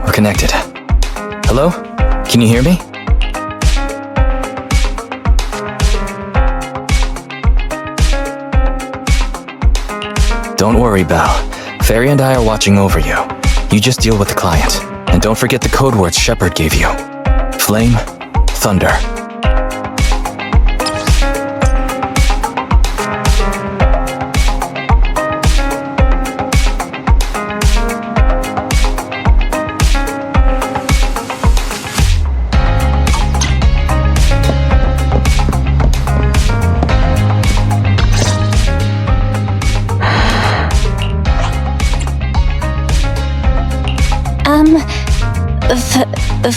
We're connected. Hello? Can you hear me? Don't worry, Belle. Fairy and I are watching over you. You just deal with the client. And don't forget the code words Shepard gave you. Flame, thunder.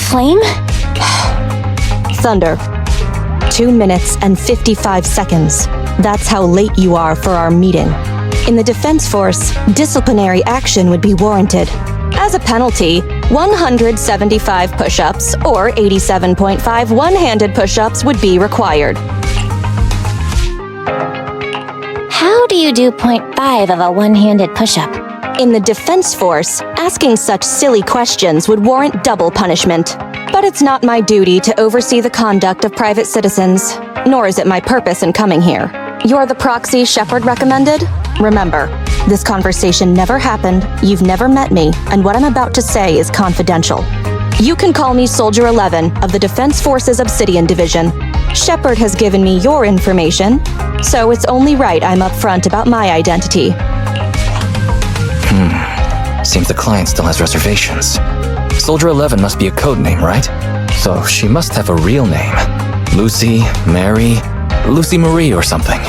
Flame? Thunder. 2 minutes and 55 seconds. That's how late you are for our meeting. In the Defense Force, disciplinary action would be warranted. As a penalty, 175 push-ups or 87.5 one-handed push-ups would be required. How do you do 0.5 of a one-handed push-up? In the Defense Force, asking such silly questions would warrant double punishment. But it's not my duty to oversee the conduct of private citizens, nor is it my purpose in coming here. You're the proxy Shepard recommended? Remember, this conversation never happened, you've never met me, and what I'm about to say is confidential. You can call me Soldier 11 of the Defense Force's Obsidian Division. Shepard has given me your information, so it's only right I'm upfront about my identity. Seems the client still has reservations. Soldier 11 must be a code name, right? So she must have a real name. Lucy, Mary, Lucy Marie or something.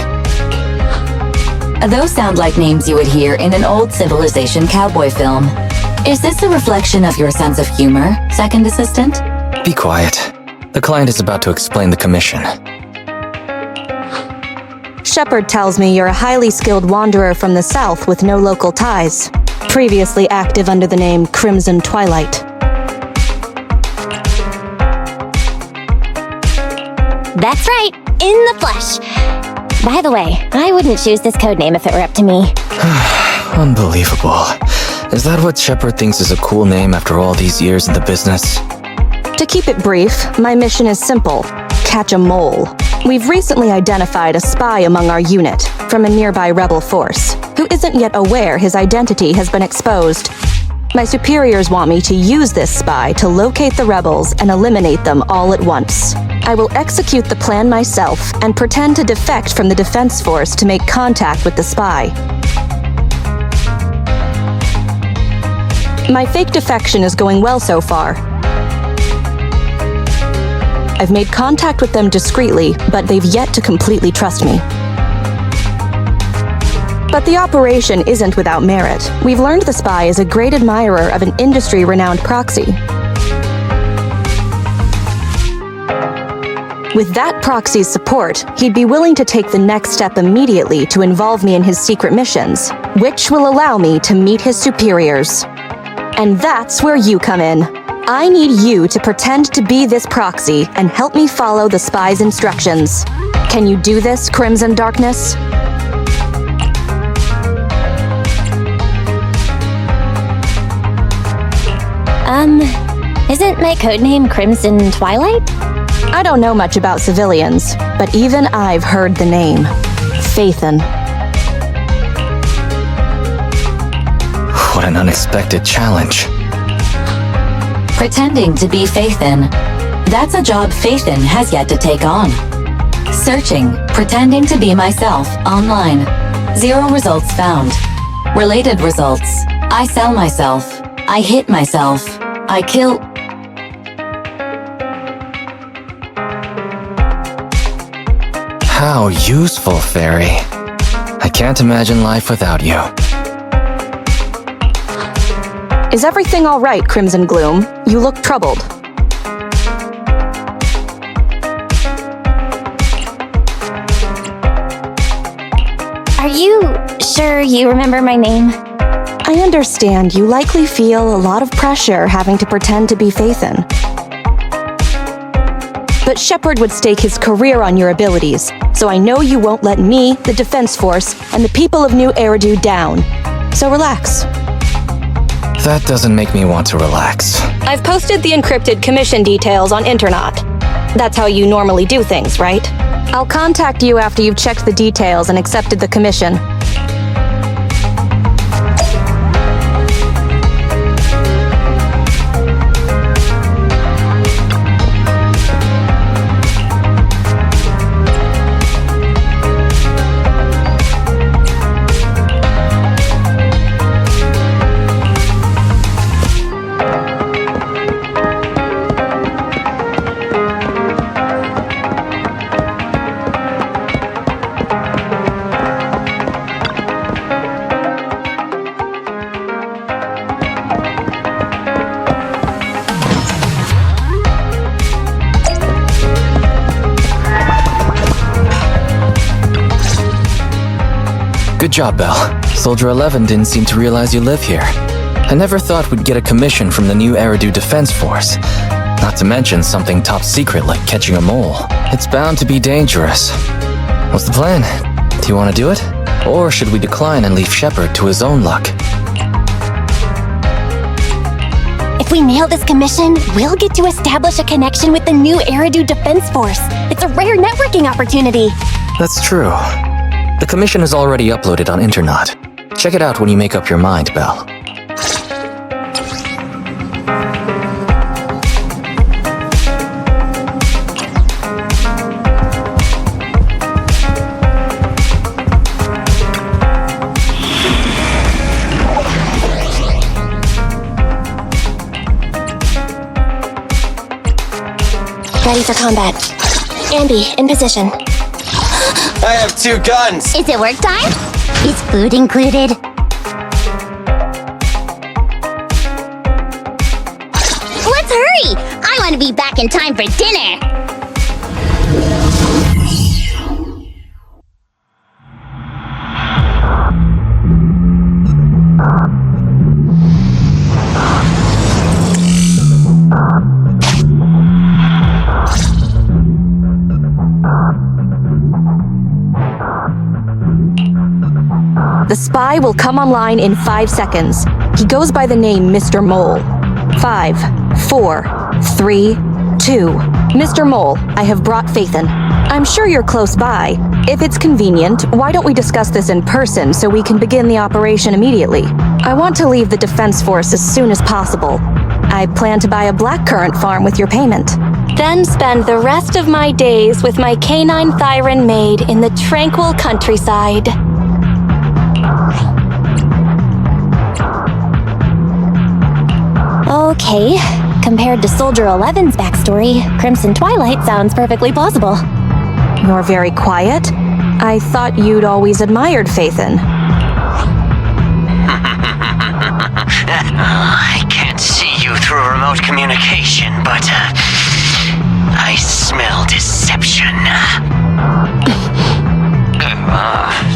Those sound like names you would hear in an old Civilization cowboy film. Is this a reflection of your sense of humor, second assistant? Be quiet. The client is about to explain the commission. Shepard tells me you're a highly skilled wanderer from the south with no local ties. Previously active under the name Crimson Twilight. That's right, in the flesh. By the way, I wouldn't choose this codename if it were up to me. Unbelievable. Is that what Shepard thinks is a cool name after all these years in the business? To keep it brief, my mission is simple. Catch a mole. We've recently identified a spy among our unit from a nearby rebel force, who isn't yet aware his identity has been exposed. My superiors want me to use this spy to locate the rebels and eliminate them all at once. I will execute the plan myself and pretend to defect from the Defense Force to make contact with the spy. My fake defection is going well so far. I've made contact with them discreetly, but they've yet to completely trust me. But the operation isn't without merit. We've learned the spy is a great admirer of an industry-renowned proxy. With that proxy's support, he'd be willing to take the next step immediately to involve me in his secret missions, which will allow me to meet his superiors. And that's where you come in. I need you to pretend to be this proxy and help me follow the spy's instructions. Can you do this, Crimson Darkness? Isn't my codename Crimson Twilight? I don't know much about civilians, but even I've heard the name. Phaethon. What an unexpected challenge. Pretending to be Phaethon. That's a job Phaethon has yet to take on. Searching, pretending to be myself, online. 0 results found. Related results. I sell myself. I hit myself. I kill... How useful, Fairy. I can't imagine life without you. Is everything all right, Crimson Gloom? You look troubled. Are you sure you remember my name? I understand you likely feel a lot of pressure having to pretend to be Phaethon. But Shepard would stake his career on your abilities, so I know you won't let me, the Defense Force, and the people of New Eridu down. So relax. That doesn't make me want to relax. I've posted the encrypted commission details on Internet. That's how you normally do things, right? I'll contact you after you've checked the details and accepted the commission. Good job, Belle. Soldier 11 didn't seem to realize you live here. I never thought we'd get a commission from the new Eridu Defense Force. Not to mention something top secret like catching a mole. It's bound to be dangerous. What's the plan? Do you want to do it? Or should we decline and leave Shepard to his own luck? If we nail this commission, we'll get to establish a connection with the new Eridu Defense Force. It's a rare networking opportunity. That's true. The commission is already uploaded on Internet. Check it out when you make up your mind, Belle. Ready for combat. Ambi, in position. I have 2 guns! Is it work time? Is food included? Let's hurry! I want to be back in time for dinner! The spy will come online in 5 seconds. He goes by the name Mr. Mole. 5, 4, 3, 2. Mr. Mole, I have brought Phaethon. I'm sure you're close by. If it's convenient, why don't we discuss this in person so we can begin the operation immediately? I want to leave the Defense Force as soon as possible. I plan to buy a blackcurrant farm with your payment. Then spend the rest of my days with my canine Thyron maid in the tranquil countryside. Okay, compared to Soldier 11's backstory, Crimson Twilight sounds perfectly plausible. You're very quiet. I thought you'd always admired Phaethon. I can't see you through remote communication, but I smell deception.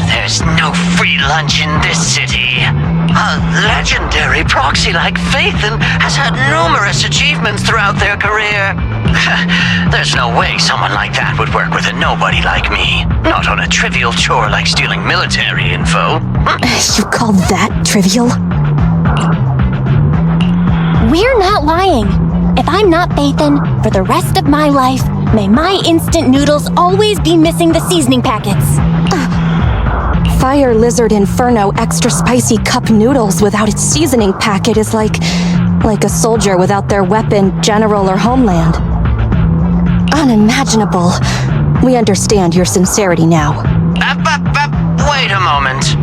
There's no free lunch in this city. A legendary proxy like Phaethon has had numerous achievements throughout their career. There's no way someone like that would work with a nobody like me. Not on a trivial chore like stealing military info. You call that trivial? We're not lying. If I'm not Phaethon, for the rest of my life, may my instant noodles always be missing the seasoning packets. Fire Lizard Inferno extra spicy cup noodles without its seasoning packet is like a soldier without their weapon, general, or homeland. Unimaginable. We understand your sincerity now. Wait a moment.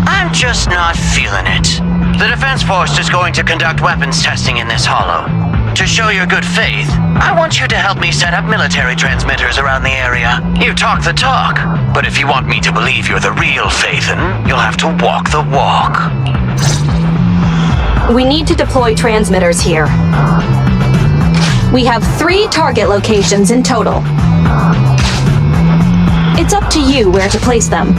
I'm just not feeling it. The Defense Force is going to conduct weapons testing in this hollow. To show your good faith, I want you to help me set up military transmitters around the area. You talk the talk, but if you want me to believe you're the real Phaethon, you'll have to walk the walk. We need to deploy transmitters here. We have 3 target locations in total. It's up to you where to place them.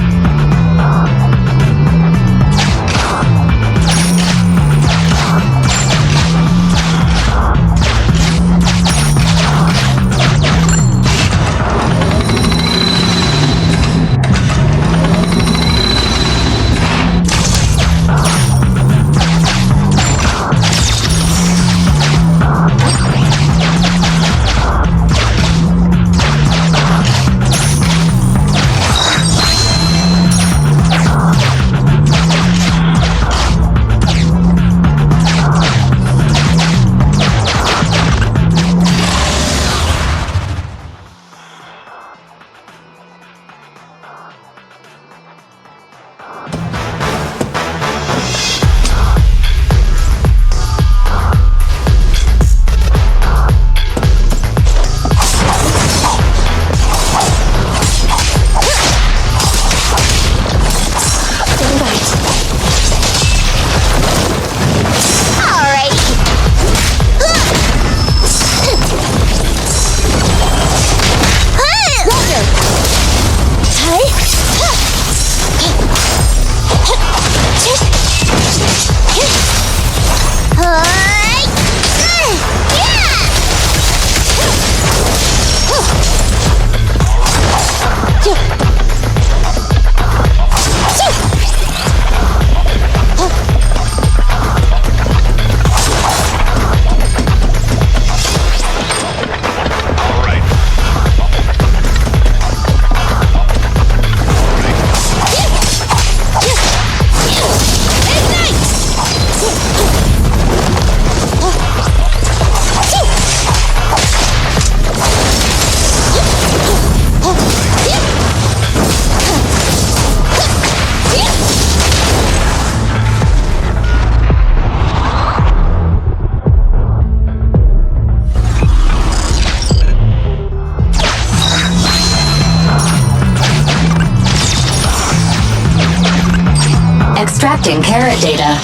Extracting carrot data.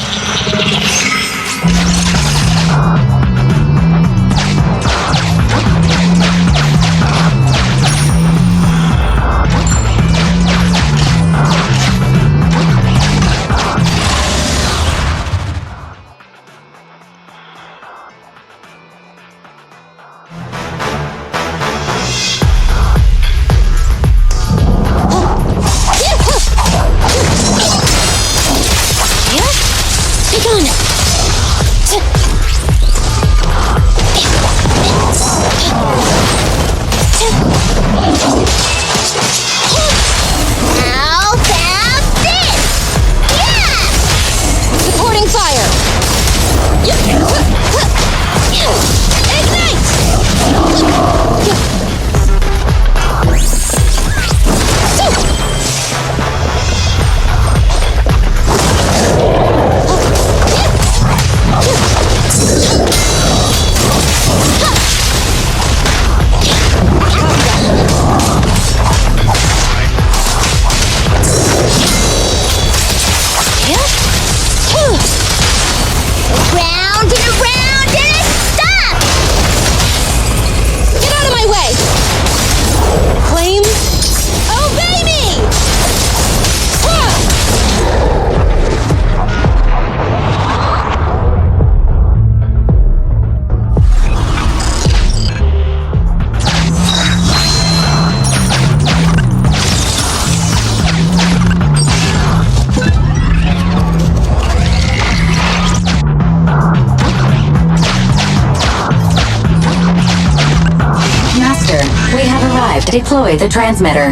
Deploy the transmitter.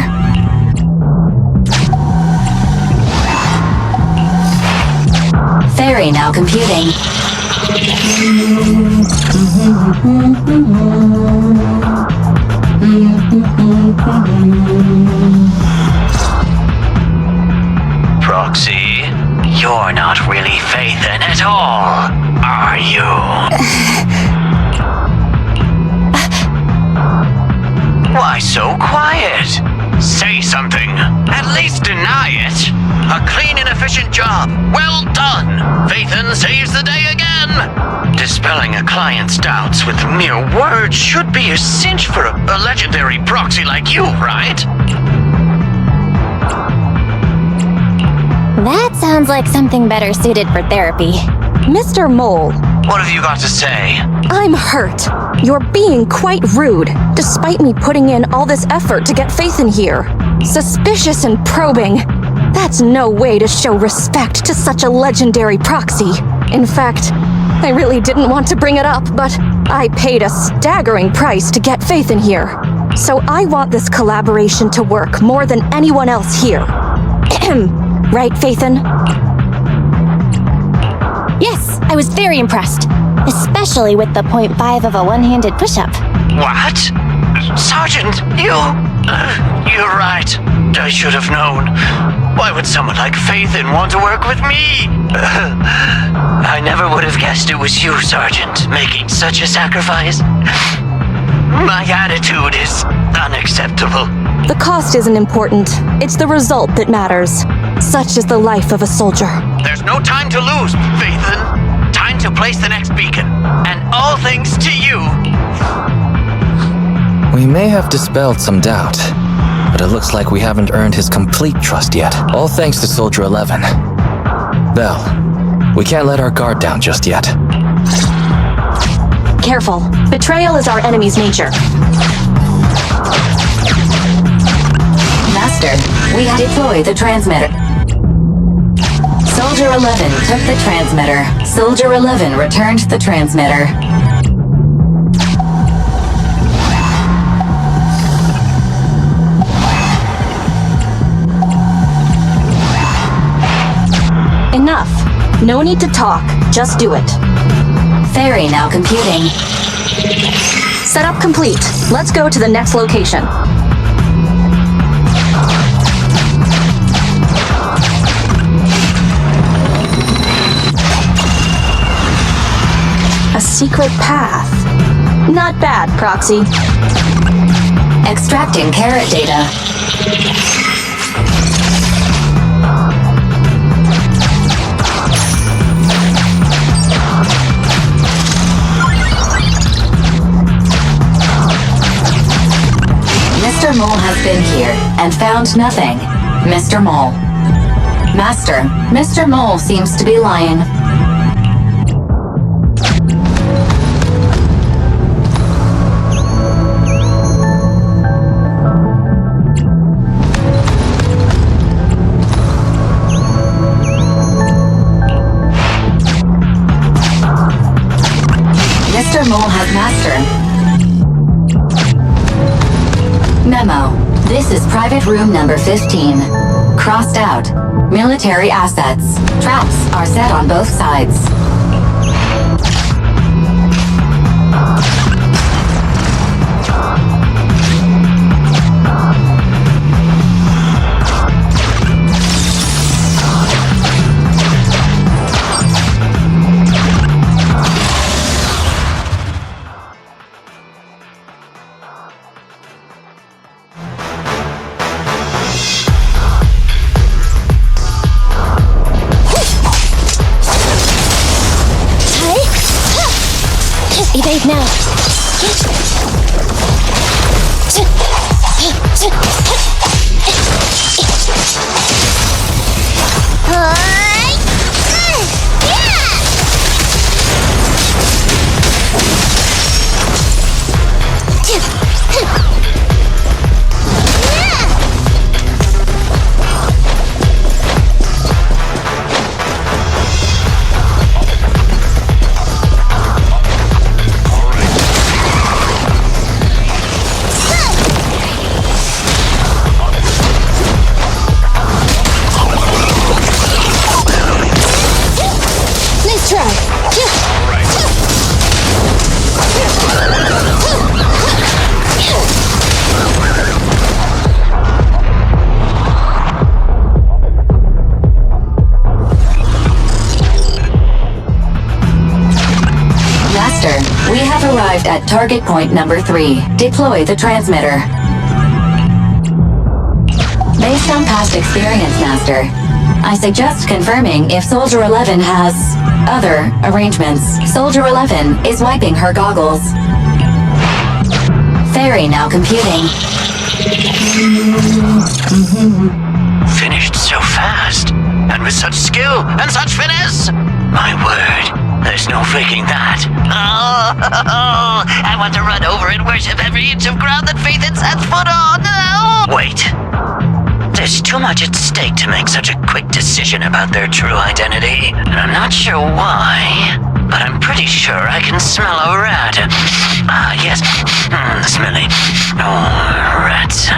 Ferry now computing. Proxy, you're not really Phaethon at all, are you? Why so quiet? Say something. At least deny it. A clean and efficient job. Well done. Phaethon saves the day again. Dispelling a client's doubts with mere words should be a cinch for a legendary proxy like you, right? That sounds like something better suited for therapy. Mr. Mole, What have you got to say? I'm hurt. You're being quite rude, despite me putting in all this effort to get Phaethon here. Suspicious and probing. That's no way to show respect to such a legendary proxy. In fact, I really didn't want to bring it up, but I paid a staggering price to get Phaethon here. So I want this collaboration to work more than anyone else here. Right, Phaethon? Yes, I was very impressed. Especially with the 0.5 of a one-handed push-up. What? Sergeant, you're right. I should have known. Why would someone like Phaethon want to work with me? I never would have guessed it was you, Sergeant, making such a sacrifice. My attitude is unacceptable. The cost isn't important. It's the result that matters. Such is the life of a soldier. There's no time to lose, Phaethon. Time to place the next beacon. And all thanks to you. We may have dispelled some doubt, but it looks like we haven't earned his complete trust yet. All thanks to Soldier 11. Belle, we can't let our guard down just yet. Careful. Betrayal is our enemy's nature. Master, we deploy the transmitter. Soldier 11 took the transmitter. Soldier 11 returned the transmitter. Enough. No need to talk. Just do it. Ferry now computing. Setup complete. Let's go to the next location. A secret path. Not bad, Proxy. Extracting carrot data. Mole has been here and found nothing. Mr. Mole. Master, Mr. Mole seems to be lying. Mr. Mole has master. Memo. This is private room number 15. Crossed out. Military assets. Traps are set on both sides. Evade now. We have arrived at target point number 3. Deploy the transmitter. Based on past experience, Master, I suggest confirming if Soldier 11 has other arrangements. Soldier 11 is wiping her goggles. Fairy now computing. Finished so fast, and with such skill and such finesse. My word, there's no faking that. Oh, I want to run over and worship every inch of ground that Faithin sets foot on. Oh. Wait, there's too much at stake to make such a quick decision about their true identity, and I'm not sure why, but I'm pretty sure I can smell a rat. Ah, yes, smelly. Oh, rats.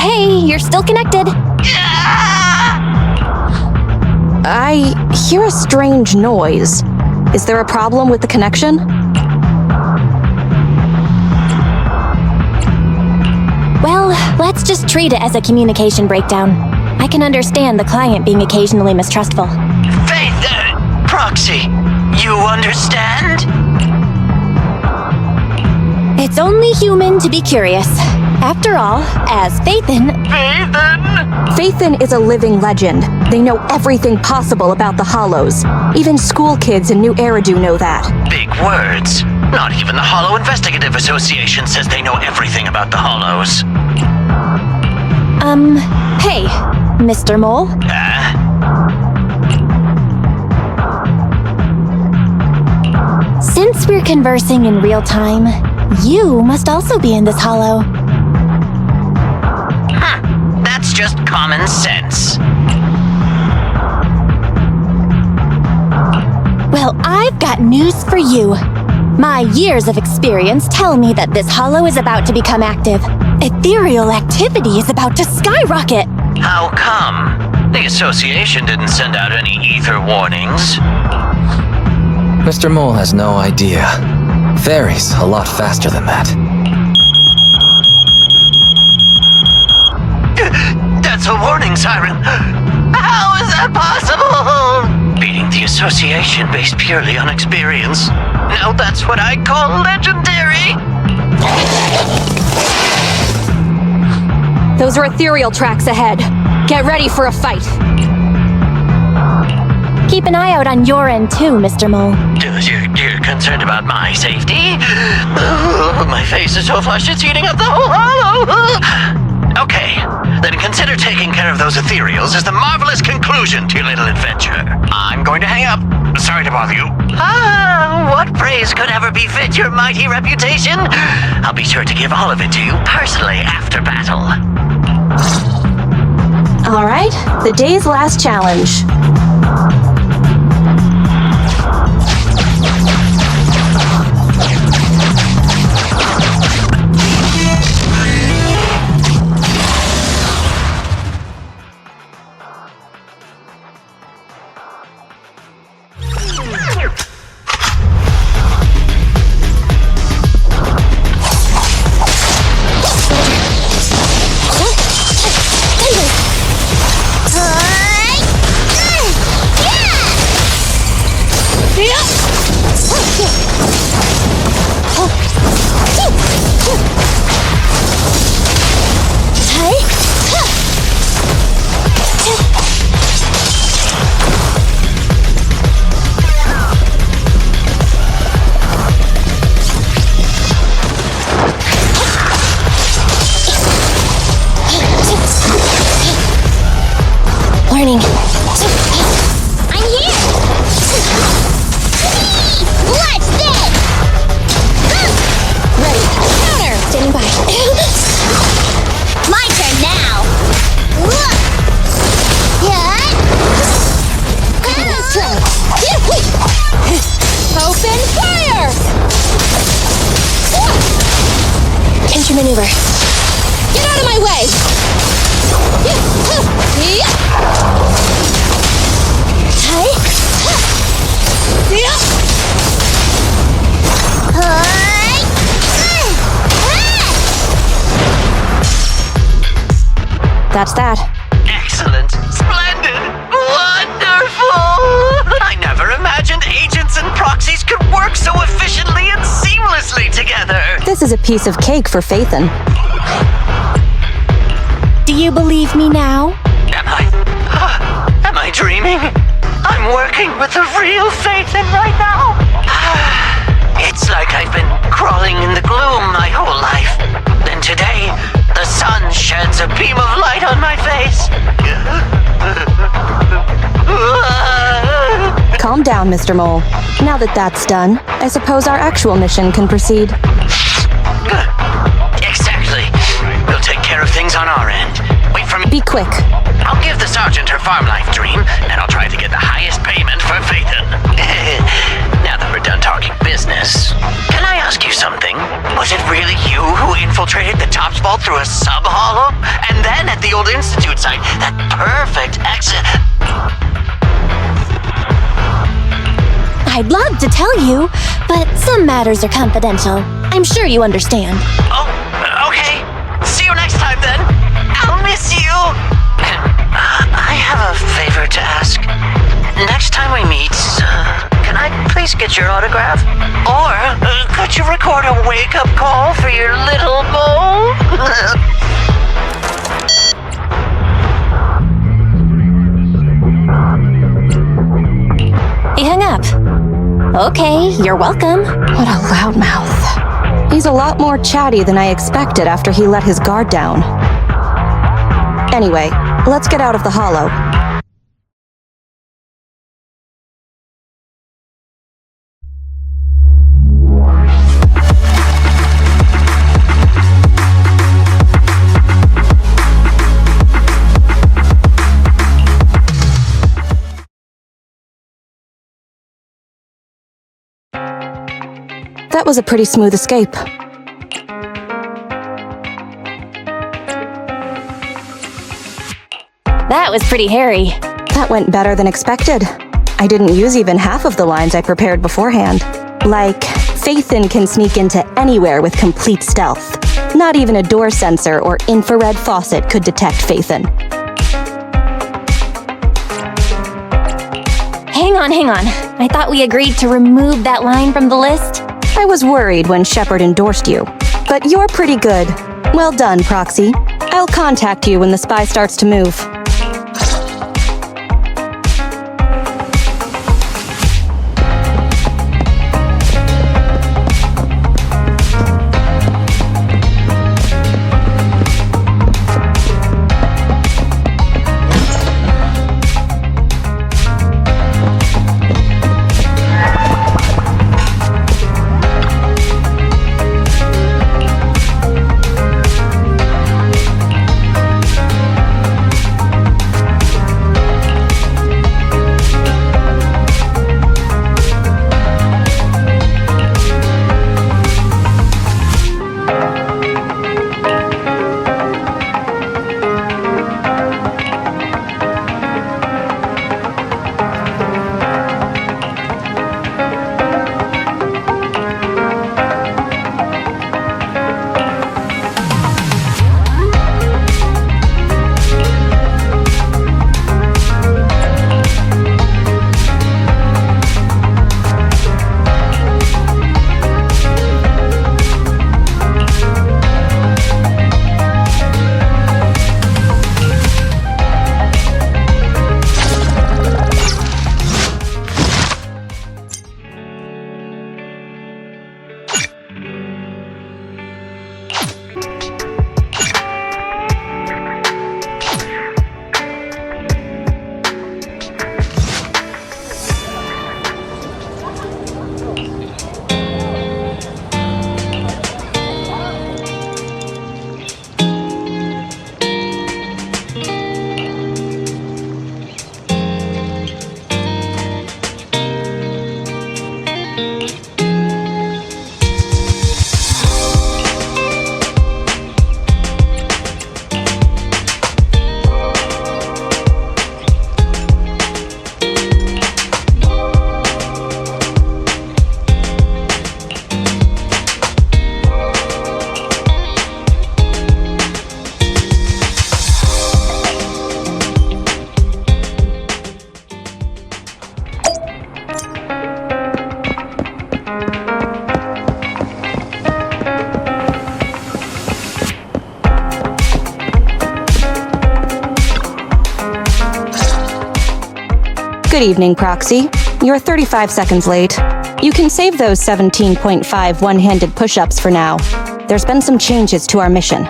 Hey, you're still connected. I hear a strange noise. Is there a problem with the connection? Well, let's just treat it as a communication breakdown. I can understand the client being occasionally mistrustful. Faith, Proxy, you understand? It's only human to be curious. After all, as Faithin... Faithin is a living legend. They know everything possible about the Hollows. Even school kids in New Eridu know that. Big words. Not even the Hollow Investigative Association says they know everything about the Hollows. Hey, Mr. Mole. Since we're conversing in real time, you must also be in this hollow. That's just common sense. Well, I've got news for you. My years of experience tell me that this hollow is about to become active. Ethereal activity is about to skyrocket. How come? The association didn't send out any ether warnings. Mr. Mole has no idea. Fairy's a lot faster than that. That's a warning siren. How is that possible? Beating the association based purely on experience. Now that's what I call legendary. Those are ethereal tracks ahead. Get ready for a fight. Keep an eye out on your end too, Mr. Mole. You're concerned concerned about my safety. My face is so flushed it's heating up the whole hollow. Okay, then consider taking care of those ethereals as the marvelous conclusion to your little adventure. I'm going to hang up. Sorry to bother you. What praise could ever befit your mighty reputation? I'll be sure to give all of it to you personally after battle. All right, the day's last challenge. Warning. I'm here! Watch this! Ready. Counter! Standing by. My turn now! Open fire! Enter maneuver. Get out of my way! That's that. Excellent. Splendid. Wonderful. I never imagined agents and proxies could work so efficiently and seamlessly together. This is a piece of cake for Phaethon. Do you believe me now? Am I dreaming? I'm working with the real Phaethon right now. It's like I've been crawling in the gloom my whole life. Then today, the sun sheds a beam of light on my face. Calm down, Mr. Mole. Now that that's done, I suppose our actual mission can proceed. Exactly. We'll take care of things on our end. Wait for me. Be quick. I'll give the sergeant her farm life dream, and I'll try to get the highest payment for Phaethon. Now that we're done talking business, can I ask you something? Was it really you who infiltrated the Tops Vault through a sub-hollow? And then at the old Institute site, that perfect exit... I'd love to tell you, but some matters are confidential. I'm sure you understand. Oh, okay. See you next time then. I'll miss you. I have a favor to ask. Next time we meet, can I please get your autograph? Or could you record a wake-up call for your little mole? He hung up. Okay, you're welcome. What a loudmouth. He's a lot more chatty than I expected after he let his guard down. Anyway, let's get out of the hollow. That was a pretty smooth escape. That was pretty hairy. That went better than expected. I didn't use even half of the lines I prepared beforehand. Like, Phaethon can sneak into anywhere with complete stealth. Not even a door sensor or infrared faucet could detect Phaethon. Hang on. I thought we agreed to remove that line from the list. I was worried when Shepard endorsed you. But you're pretty good. Well done, Proxy. I'll contact you when the spy starts to move. Good evening, Proxy. You're 35 seconds late. You can save those 17.5 one-handed push-ups for now. There's been some changes to our mission.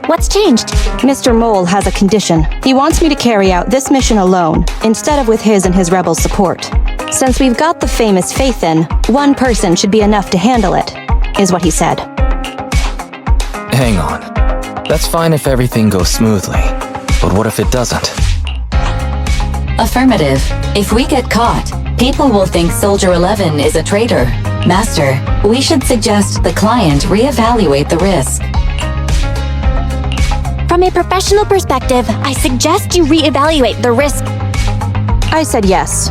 What's changed? Mr. Mole has a condition. He wants me to carry out this mission alone, instead of with his and his rebel support. Since we've got the famous Faith in, one person should be enough to handle it, is what he said. Hang on. That's fine if everything goes smoothly. But what if it doesn't? Affirmative. If we get caught, people will think Soldier 11 is a traitor. Master, we should suggest the client reevaluate the risk. From a professional perspective, I suggest you reevaluate the risk. I said yes.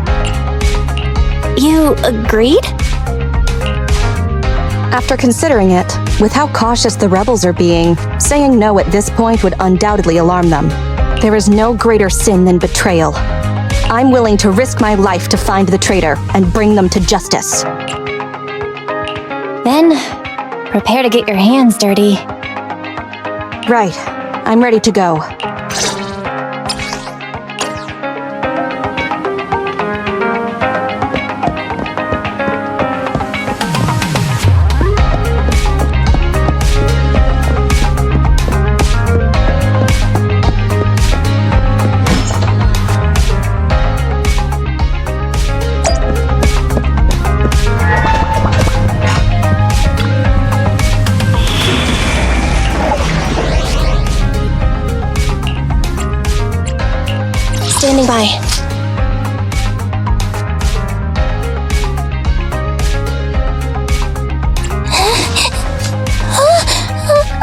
You agreed? After considering it, with how cautious the rebels are being, saying no at this point would undoubtedly alarm them. There is no greater sin than betrayal. I'm willing to risk my life to find the traitor and bring them to justice. Then, prepare to get your hands dirty. Right. I'm ready to go. Standing by.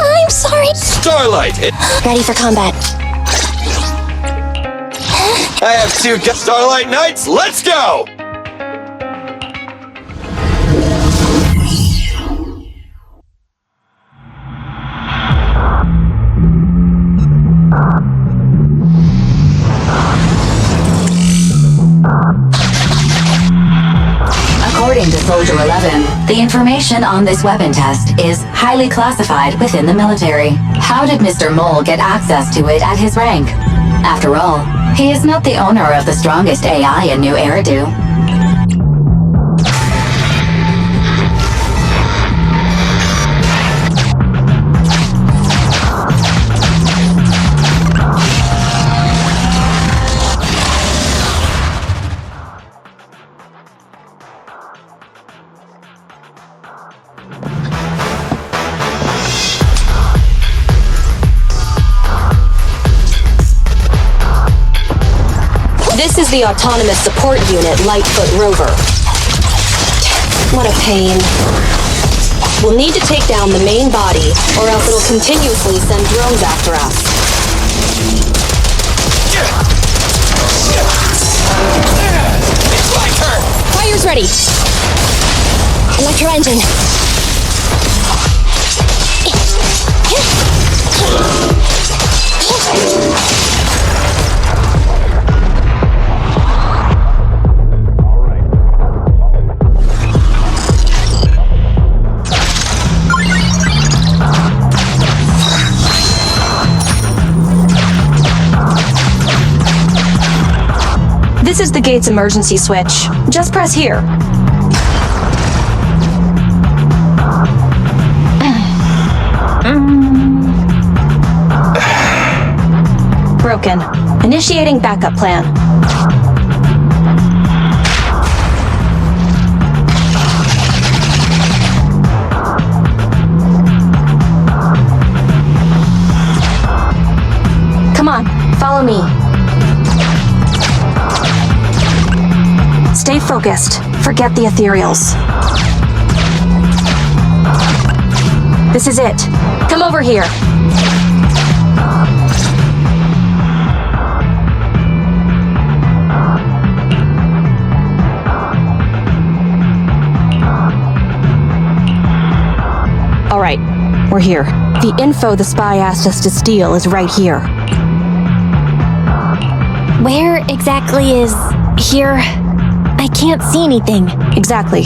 I'm sorry. Starlight! Ready for combat. I have 2 guns. Starlight Knights, let's go! According to Soldier 11, the information on this weapon test is highly classified within the military. How did Mr. Mole get access to it at his rank? After all, he is not the owner of the strongest AI in New Eridu. This is the Autonomous Support Unit Lightfoot Rover. What a pain. We'll need to take down the main body, or else it'll continuously send drones after us. It's my turn! Fire's ready. Electro engine. This is the gate's emergency switch. Just press here. Broken. Initiating backup plan. Come on, follow me. Stay focused. Forget the ethereals. This is it. Come over here. All right, we're here. The info the spy asked us to steal is right here. Where exactly is here? I can't see anything. Exactly.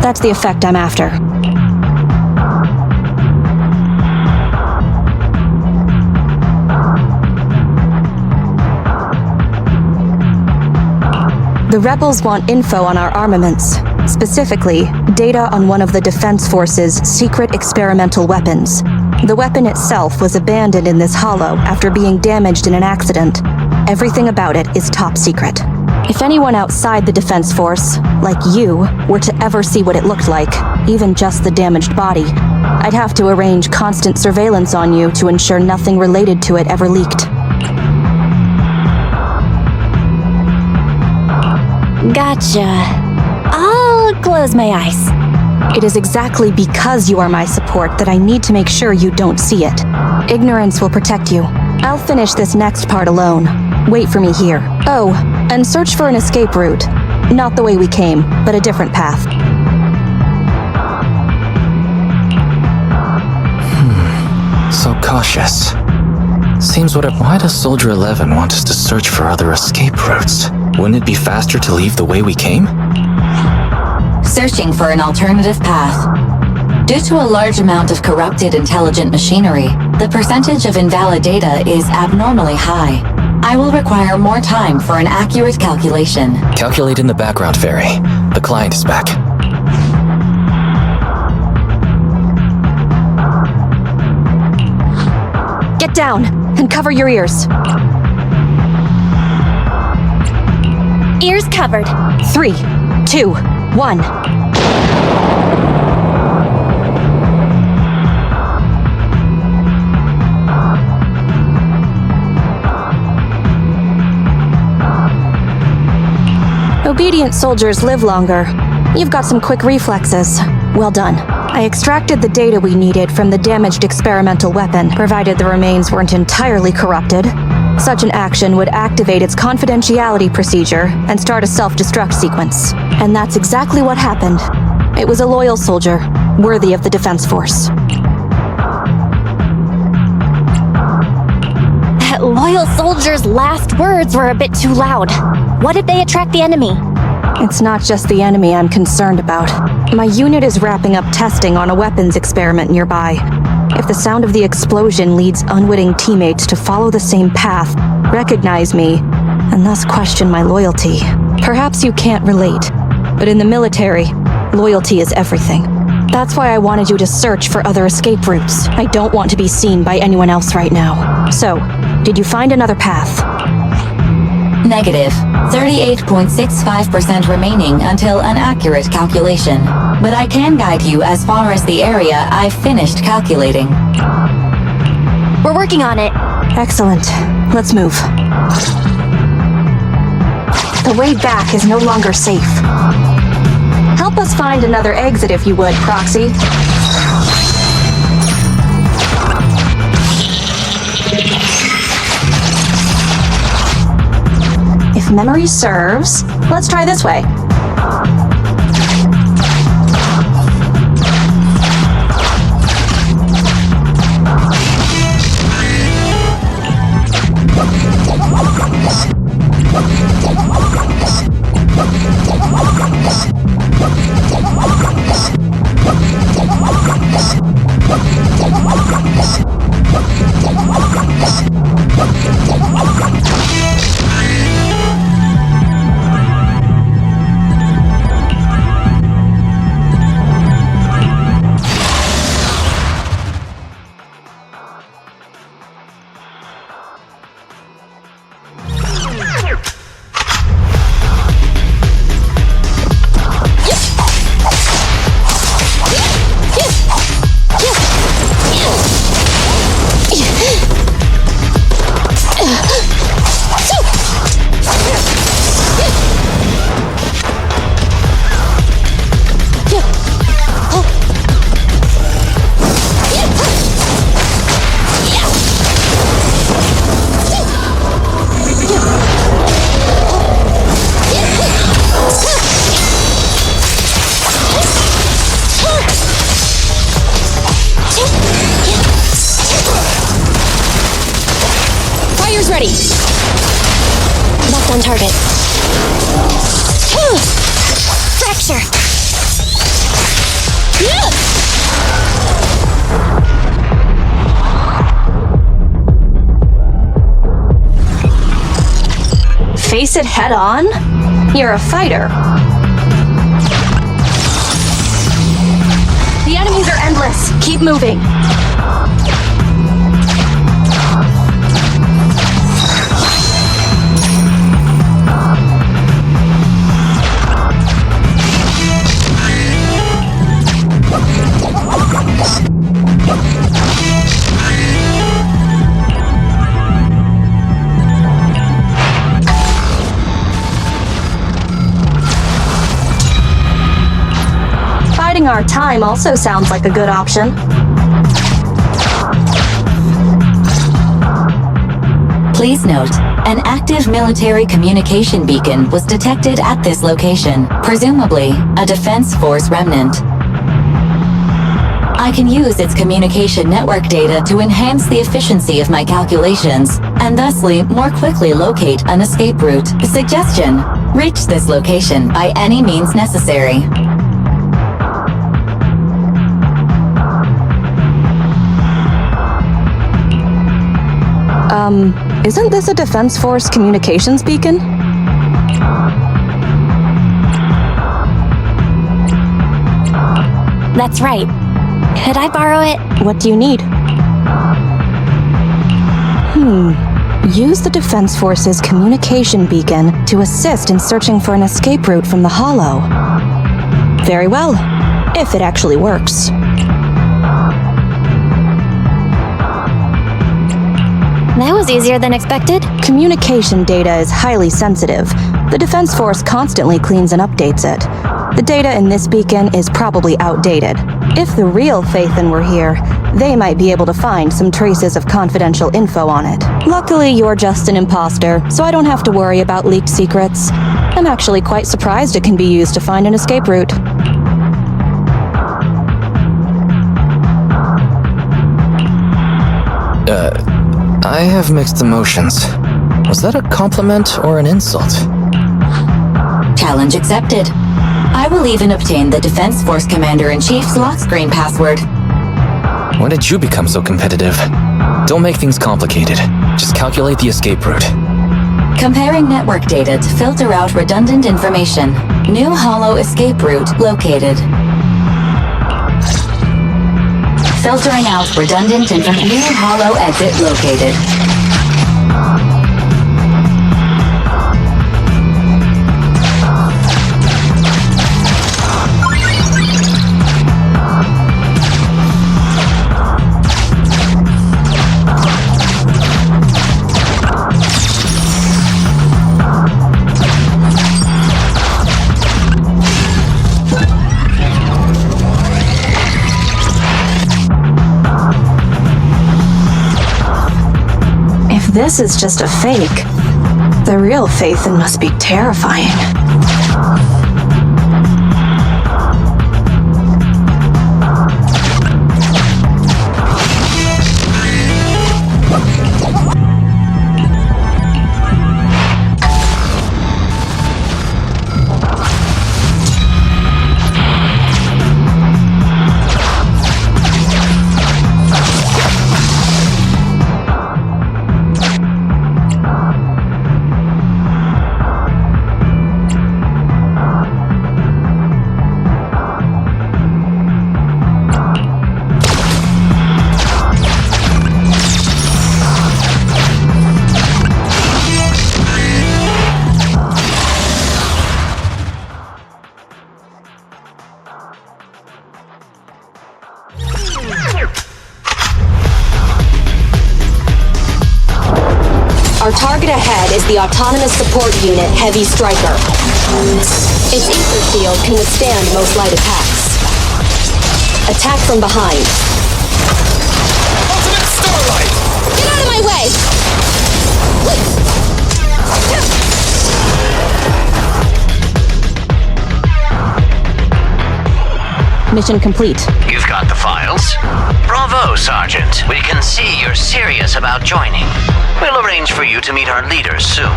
That's the effect I'm after. The rebels want info on our armaments. Specifically, data on one of the Defense Force's secret experimental weapons. The weapon itself was abandoned in this hollow after being damaged in an accident. Everything about it is top secret. If anyone outside the Defense Force, like you, were to ever see what it looked like, even just the damaged body, I'd have to arrange constant surveillance on you to ensure nothing related to it ever leaked. Gotcha. I'll close my eyes. It is exactly because you are my support that I need to make sure you don't see it. Ignorance will protect you. I'll finish this next part alone. Wait for me here. Oh, and search for an escape route. Not the way we came, but a different path. So cautious. Seems why does Soldier 11 want us to search for other escape routes? Wouldn't it be faster to leave the way we came? Searching for an alternative path. Due to a large amount of corrupted intelligent machinery, the percentage of invalid data is abnormally high. I will require more time for an accurate calculation. Calculate in the background, Fairy. The client is back. Get down and cover your ears. Ears covered. 3, 2, 1. Obedient soldiers live longer. You've got some quick reflexes. Well done. I extracted the data we needed from the damaged experimental weapon, provided the remains weren't entirely corrupted. Such an action would activate its confidentiality procedure and start a self-destruct sequence. And that's exactly what happened. It was a loyal soldier, worthy of the Defense Force. That loyal soldier's last words were a bit too loud. What if they attract the enemy? It's not just the enemy I'm concerned about. My unit is wrapping up testing on a weapons experiment nearby. If the sound of the explosion leads unwitting teammates to follow the same path, recognize me, and thus question my loyalty, perhaps you can't relate. But in the military, loyalty is everything. That's why I wanted you to search for other escape routes. I don't want to be seen by anyone else right now. So, did you find another path? Negative. 38.65% remaining until an accurate calculation. But I can guide you as far as the area I've finished calculating. We're working on it. Excellent. Let's move. The way back is no longer safe. Help us find another exit if you would, Proxy. If memory serves, let's try this way. Ready. Left on target. Fracture. Face it head on? You're a fighter. The enemies are endless. Keep moving. Biding our time also sounds like a good option. Please note, an active military communication beacon was detected at this location, presumably a Defense Force remnant. I can use its communication network data to enhance the efficiency of my calculations, and thusly more quickly locate an escape route. Suggestion: reach this location by any means necessary. Isn't this a Defense Force communications beacon? That's right. Could I borrow it? What do you need? Use the Defense Force's communication beacon to assist in searching for an escape route from the Hollow. Very well, if it actually works. That was easier than expected. Communication data is highly sensitive. The Defense Force constantly cleans and updates it. The data in this beacon is probably outdated. If the real Phaethon were here, they might be able to find some traces of confidential info on it. Luckily, you're just an imposter, so I don't have to worry about leaked secrets. I'm actually quite surprised it can be used to find an escape route. I have mixed emotions. Was that a compliment or an insult? Challenge accepted. I will even obtain the Defense Force Commander-in-Chief's lock screen password. When did you become so competitive? Don't make things complicated. Just calculate the escape route. Comparing network data to filter out redundant information. New Hollow escape route located. Filtering out redundant information. New Hollow exit located. This is just a fake. The real Phaethon must be terrifying. Our target ahead is the Autonomous Support Unit Heavy Striker. Its ether field can withstand most light attacks. Attack from behind. Ultimate Starlight! Get out of my way! Mission complete. You've got the files. Bravo, Sergeant. We can see you're serious about joining. We'll arrange for you to meet our leaders soon.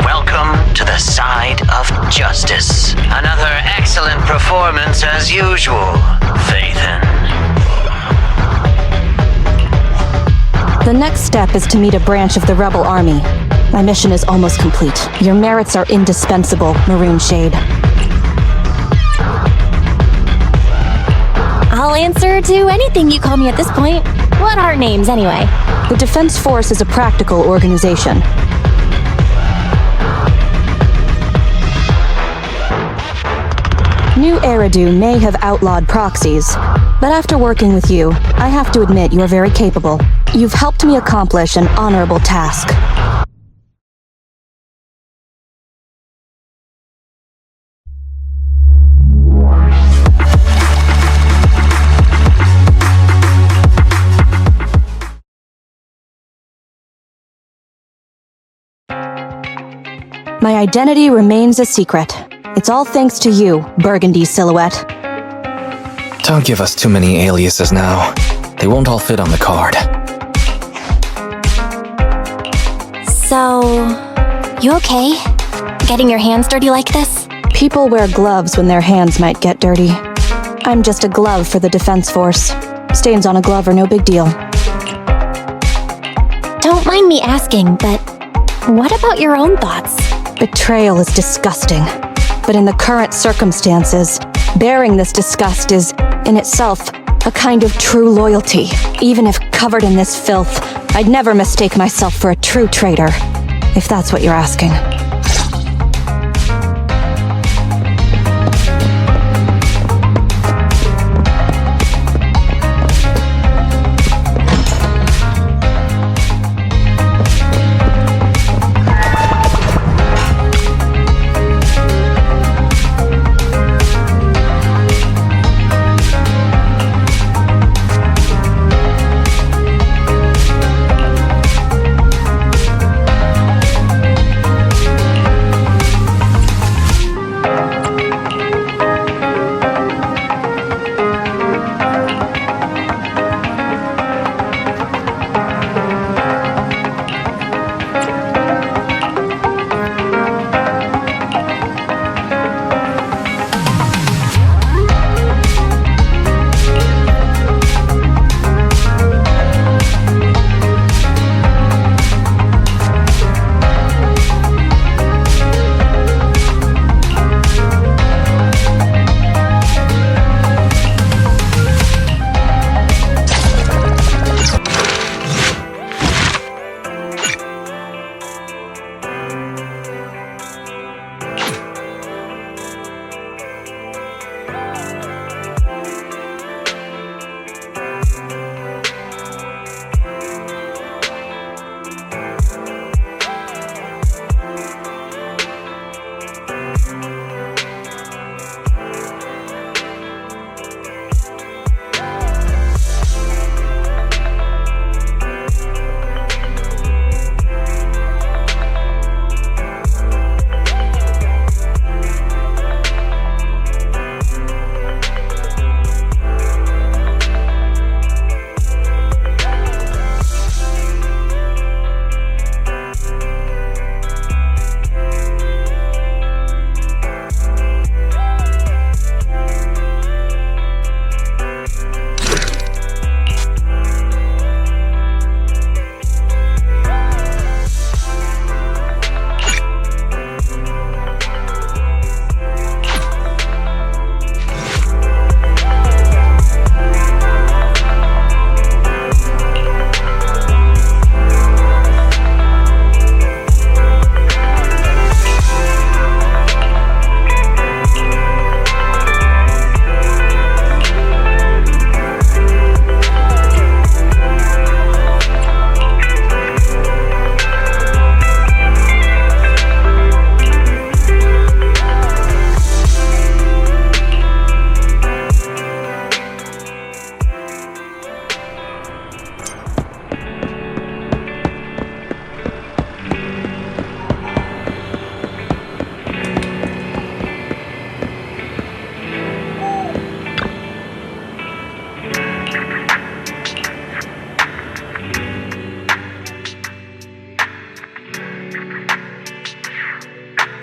Welcome to the side of justice. Another excellent performance as usual, Phaethon. The next step is to meet a branch of the Rebel Army. My mission is almost complete. Your merits are indispensable, Maroon Shade. I'll answer to anything you call me at this point. What are names, anyway? The Defense Force is a practical organization. New Eridu may have outlawed proxies, but after working with you, I have to admit you are very capable. You've helped me accomplish an honorable task. My identity remains a secret. It's all thanks to you, Burgundy Silhouette. Don't give us too many aliases now. They won't all fit on the card. So, you okay? Getting your hands dirty like this? People wear gloves when their hands might get dirty. I'm just a glove for the Defense Force. Stains on a glove are no big deal. Don't mind me asking, but what about your own thoughts? Betrayal is disgusting. But in the current circumstances, bearing this disgust is, in itself, a kind of true loyalty. Even if covered in this filth, I'd never mistake myself for a true traitor, if that's what you're asking.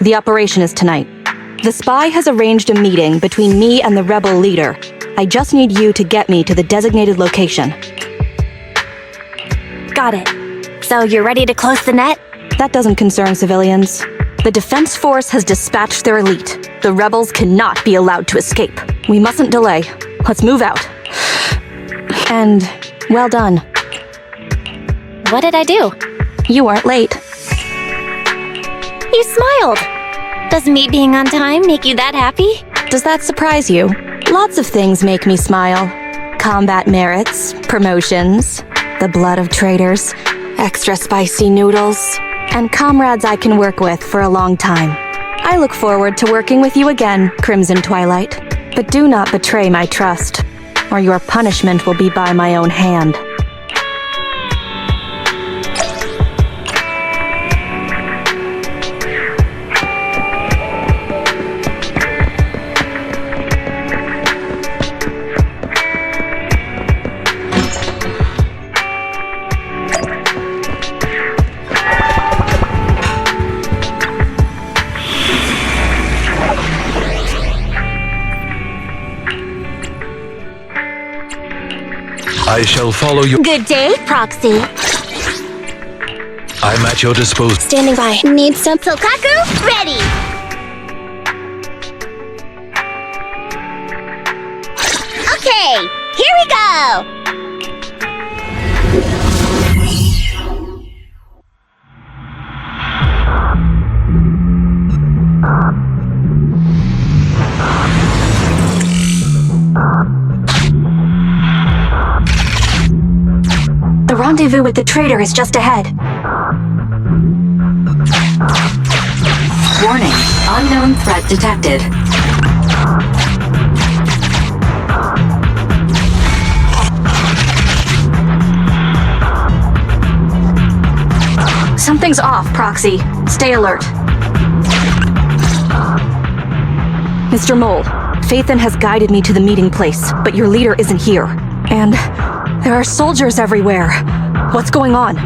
The operation is tonight. The spy has arranged a meeting between me and the rebel leader. I just need you to get me to the designated location. Got it. So you're ready to close the net? That doesn't concern civilians. The Defense Force has dispatched their elite. The rebels cannot be allowed to escape. We mustn't delay. Let's move out. And well done. What did I do? You weren't late. You smiled. Does me being on time make you that happy? Does that surprise you? Lots of things make me smile. Combat merits, promotions, the blood of traitors, extra spicy noodles, and comrades I can work with for a long time. I look forward to working with you again, Crimson Twilight. But do not betray my trust, or your punishment will be by my own hand. I shall follow you. Good day, Proxy. I'm at your disposal. Standing by. Need some Sokaku? Ready! Okay, here we go! The rendezvous with the traitor is just ahead. Warning, unknown threat detected. Something's off, Proxy. Stay alert. Mr. Mole, Phaethon has guided me to the meeting place, but your leader isn't here. And there are soldiers everywhere. What's going on?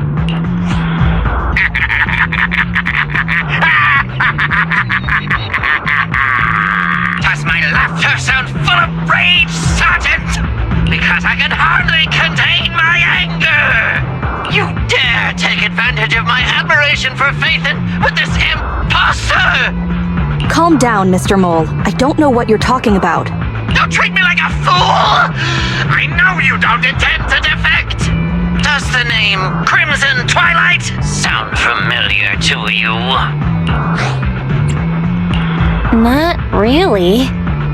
Does my laughter sound full of rage, Sergeant? Because I can hardly contain my anger! You dare take advantage of my admiration for Phaethon with this imposter! Calm down, Mr. Mole. I don't know what you're talking about. Don't treat me like a fool! I know you don't intend to defect! Does the name Crimson Twilight sound familiar to you? Not really.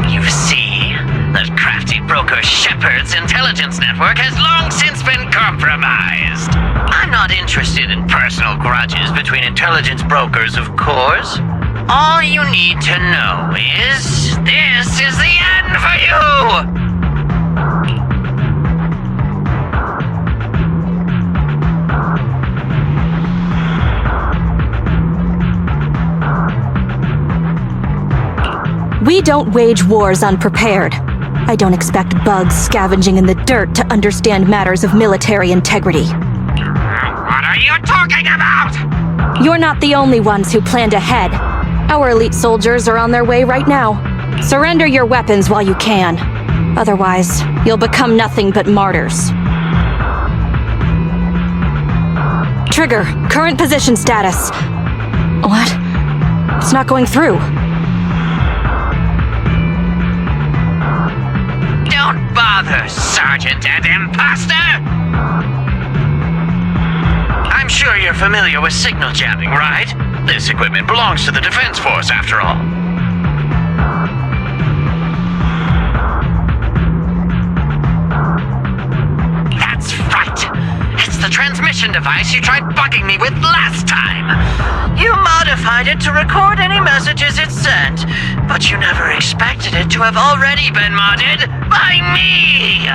You see, that crafty broker Shepard's intelligence network has long since been compromised. I'm not interested in personal grudges between intelligence brokers, of course. All you need to know is, this is the end for you! We don't wage wars unprepared. I don't expect bugs scavenging in the dirt to understand matters of military integrity. What are you talking about? You're not the only ones who planned ahead. Our elite soldiers are on their way right now. Surrender your weapons while you can. Otherwise, you'll become nothing but martyrs. Trigger, current position status. What? It's not going through. Don't bother, Sergeant and Imposter! I'm sure you're familiar with signal jamming, right? This equipment belongs to the Defense Force, after all. That's right! It's the transmission device you tried bugging me with last time! You modified it to record any messages it sent, but you never expected it to have already been modded by me!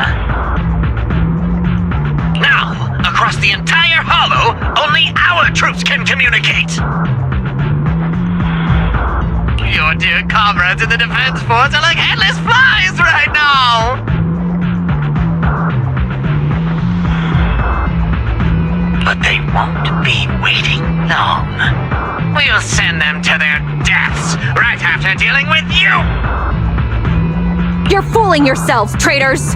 Now, across the entire Hollow, only our troops can communicate! Your dear comrades in the Defense Force are like headless flies right now! But they won't be waiting long. We'll send them to their deaths right after dealing with you! You're fooling yourselves, traitors!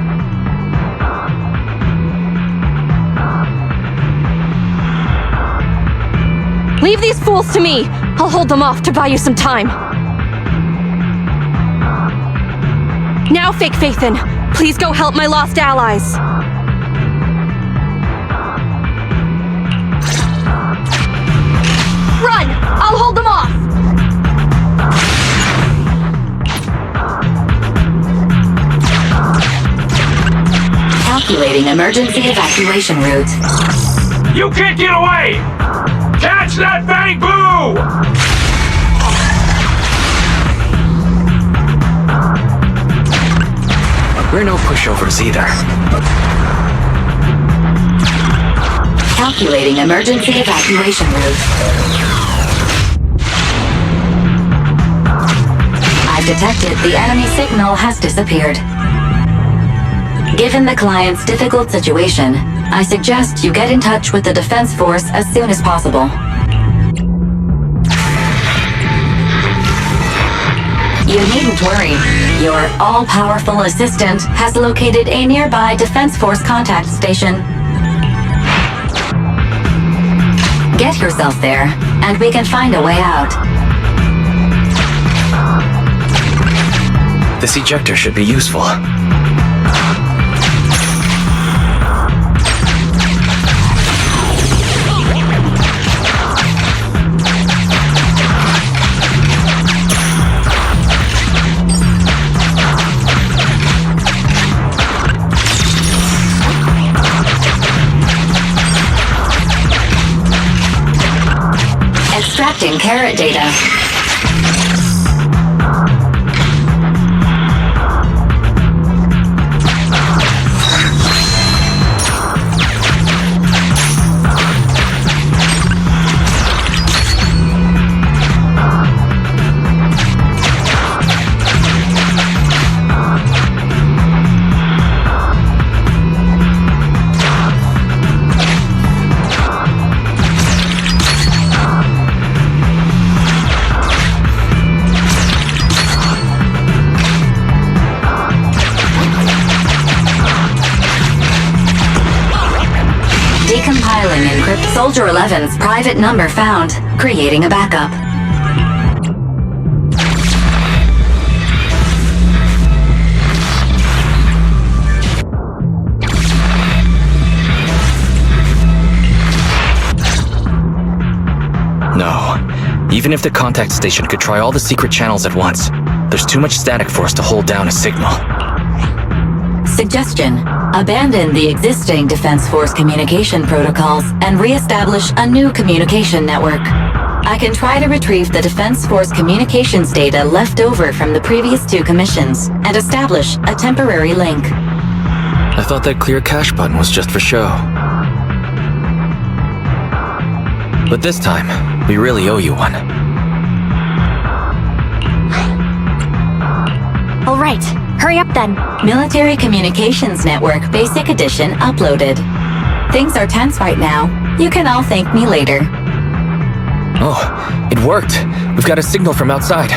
Leave these fools to me! I'll hold them off to buy you some time. Now, Fake Faithin, please go help my lost allies. Run! I'll hold them off! Calculating emergency evacuation route. You can't get away! Catch that bang boo! We're no pushovers either. Calculating emergency evacuation route. I've detected the enemy signal has disappeared. Given the client's difficult situation, I suggest you get in touch with the Defense Force as soon as possible. You needn't worry. Your all-powerful assistant has located a nearby Defense Force contact station. Get yourself there, and we can find a way out. This ejector should be useful. Extracting carrot data. Decompiling encrypt Soldier 11's private number found, creating a backup. No. Even if the contact station could try all the secret channels at once, there's too much static for us to hold down a signal. Suggestion: abandon the existing Defense Force communication protocols and re-establish a new communication network. I can try to retrieve the Defense Force communications data left over from the previous 2 commissions and establish a temporary link. I thought that clear cache button was just for show. But this time, we really owe you one. All right, hurry up then. Military Communications Network Basic Edition uploaded. Things are tense right now. You can all thank me later. Oh, it worked. We've got a signal from outside.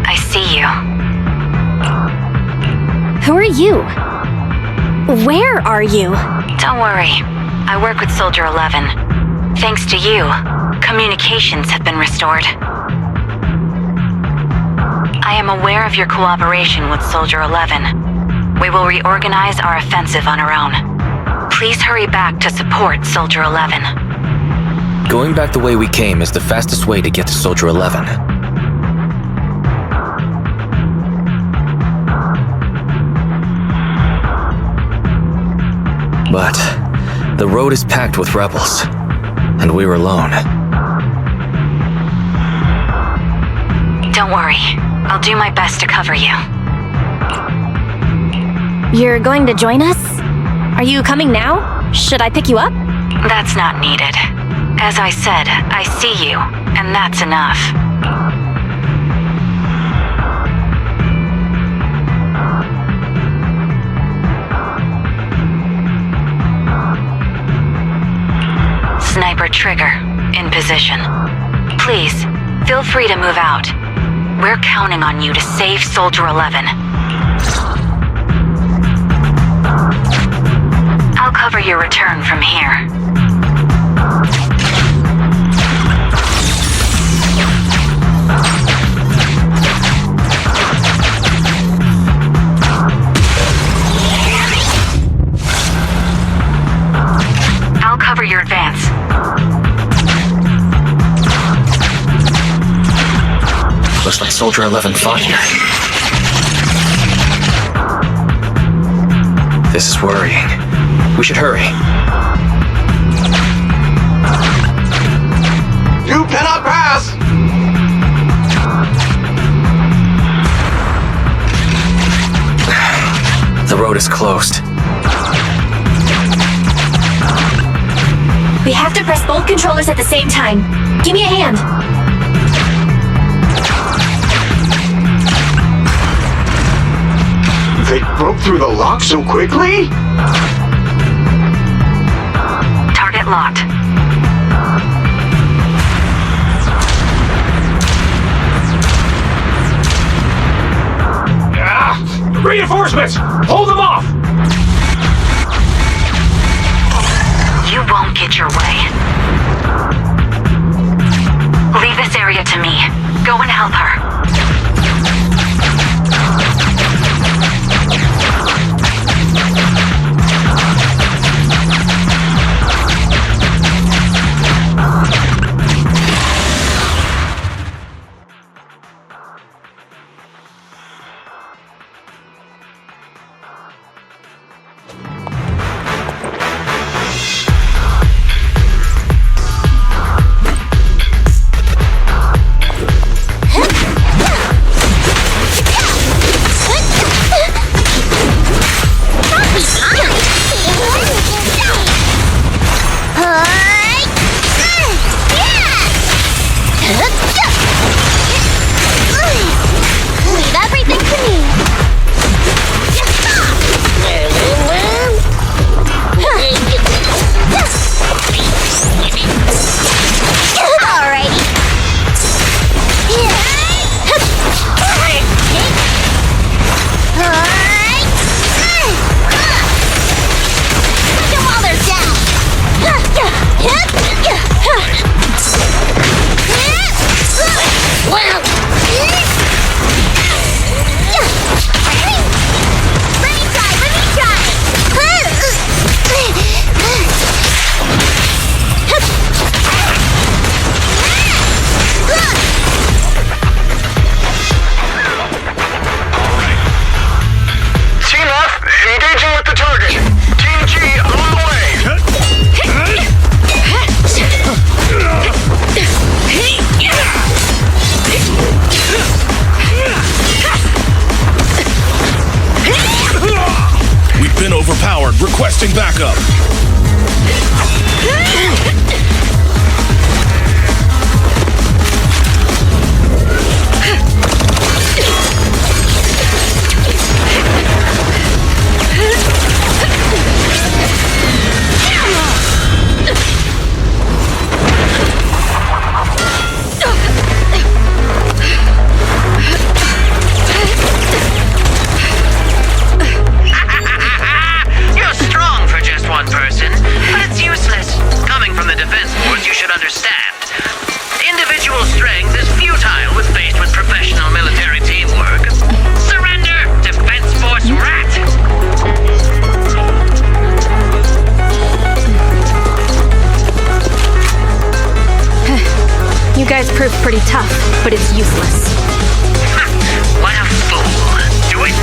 I see you. Who are you? Where are you? Don't worry. I work with Soldier 11. Thanks to you, communications have been restored. I am aware of your cooperation with Soldier 11. We will reorganize our offensive on our own. Please hurry back to support Soldier 11. Going back the way we came is the fastest way to get to Soldier 11. But the road is packed with rebels, and we're alone. Don't worry. I'll do my best to cover you. You're going to join us? Are you coming now? Should I pick you up? That's not needed. As I said, I see you, and that's enough. Sniper trigger, in position. Please, feel free to move out. We're counting on you to save Soldier 11. I'll cover your return from here. Soldier 11 fought here. This is worrying. We should hurry. You cannot pass! The road is closed. We have to press both controllers at the same time. Give me a hand. They broke through the lock so quickly? Target locked. Reinforcements! Hold them off! You won't get your way. Leave this area to me. Go and help her. Overpowered, requesting backup. You guys proved pretty tough, but it's useless. Ha! What a fool. Do it.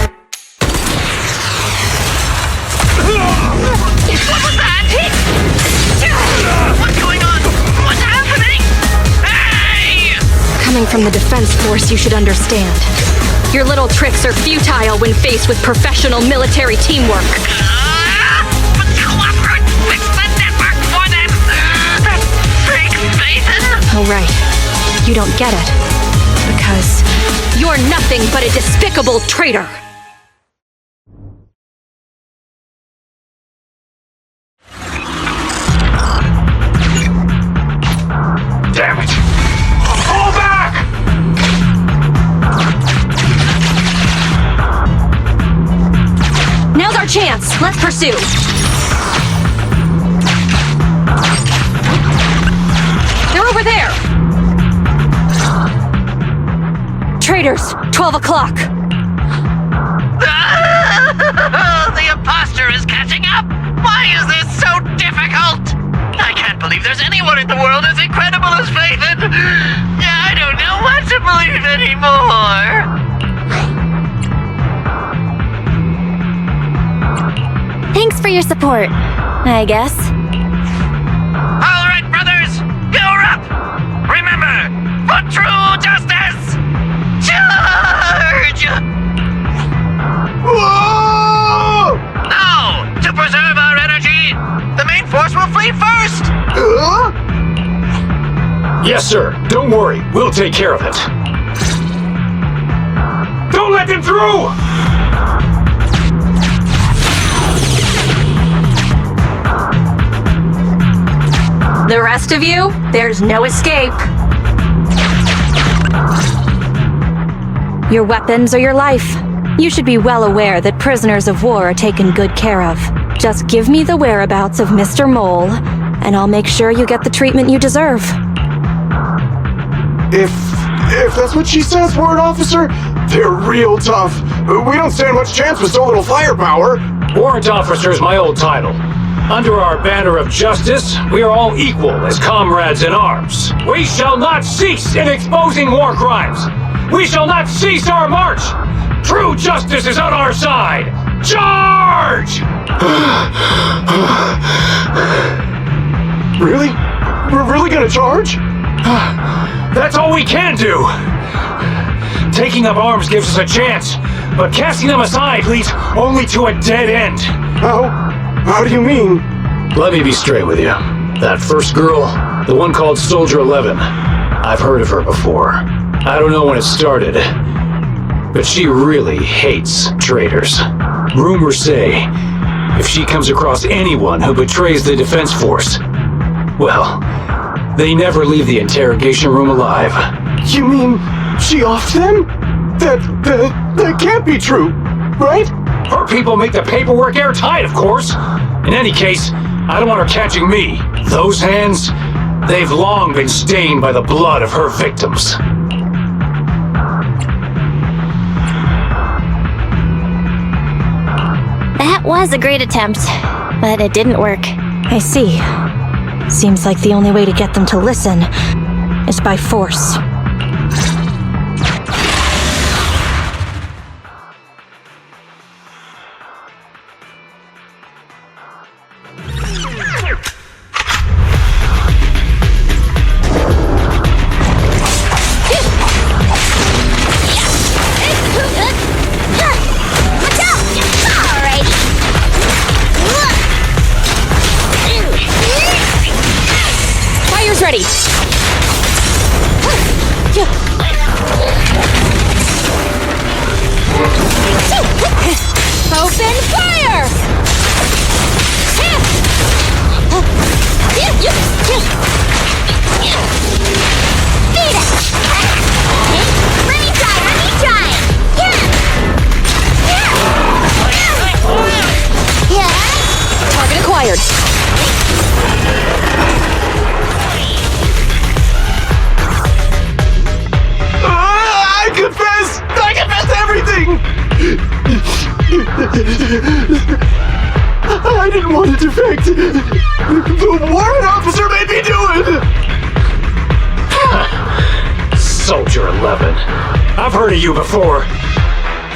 What was that? What's going on? What's happening? Hey! Coming from the defense force, you should understand. Your little tricks are futile when faced with professional military teamwork. But cooperate! Fix the network for them! That fake Nathan! Oh, right. You don't get it. Because you're nothing but a despicable traitor! Damn it! Fall back! Now's our chance! Let's pursue! They're over there! Traitors! 12 o'clock! The imposter is catching up! Why is this so difficult? I can't believe there's anyone in the world as incredible as Faithin. Yeah, I don't know what to believe anymore. Thanks for your support, I guess. All right, brothers, you're up. Remember, for true justice, charge! Whoa! Now, to preserve our energy, the main force will flee first. Yes, sir. Don't worry. We'll take care of it. Don't let them through! The rest of you, there's no escape. Your weapons or your life. You should be well aware that prisoners of war are taken good care of. Just give me the whereabouts of Mr. Mole, and I'll make sure you get the treatment you deserve. If that's what she says, Warrant Officer, they're real tough. We don't stand much chance with so little firepower. Warrant Officer is my old title. Under our banner of justice, we are all equal as comrades in arms. We shall not cease in exposing war crimes. We shall not cease our march. True justice is on our side. Charge! Really? We're really gonna charge? That's all we can do. Taking up arms gives us a chance, but casting them aside leads only to a dead end. How do you mean? Let me be straight with you. That first girl, the one called Soldier 11, I've heard of her before. I don't know when it started, but she really hates traitors. Rumors say, if she comes across anyone who betrays the Defense Force, well, they never leave the interrogation room alive. You mean she offed them? That can't be true, right? Her people make the paperwork airtight, of course. In any case, I don't want her catching me. Those hands, they've long been stained by the blood of her victims. That was a great attempt, but it didn't work. I see. Seems like the only way to get them to listen is by force. Ready! Open fire! Beat it! Let me try! Target acquired. I confess everything! I didn't want to defect. The warrant officer made me do it! Soldier 11. I've heard of you before.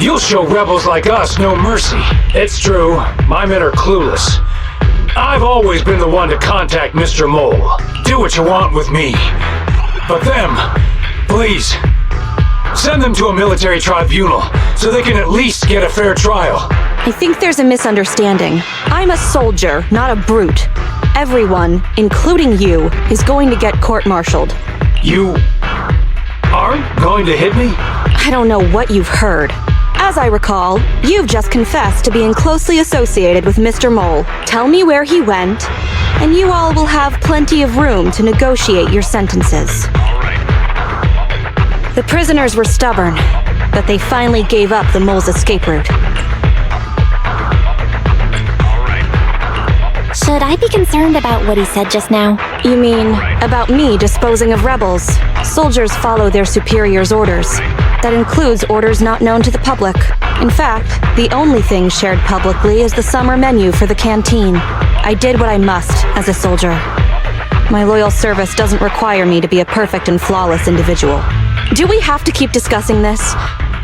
You'll show rebels like us no mercy. It's true, my men are clueless. I've always been the one to contact Mr. Mole. Do what you want with me. But them, please, send them to a military tribunal so they can at least get a fair trial. I think there's a misunderstanding. I'm a soldier, not a brute. Everyone, including you, is going to get court-martialed. You aren't going to hit me? I don't know what you've heard. As I recall, you've just confessed to being closely associated with Mr. Mole. Tell me where he went, and you all will have plenty of room to negotiate your sentences. The prisoners were stubborn, but they finally gave up the Mole's escape route. Should I be concerned about what he said just now? You mean about me disposing of rebels? Soldiers follow their superiors' orders. That includes orders not known to the public. In fact, the only thing shared publicly is the summer menu for the canteen. I did what I must as a soldier. My loyal service doesn't require me to be a perfect and flawless individual. Do we have to keep discussing this?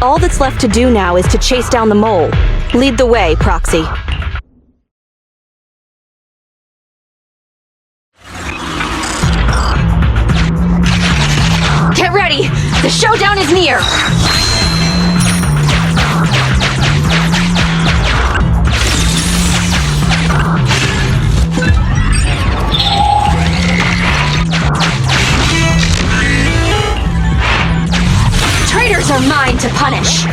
All that's left to do now is to chase down the mole. Lead the way, Proxy. Get ready! The showdown is near! Traitors are mine to punish!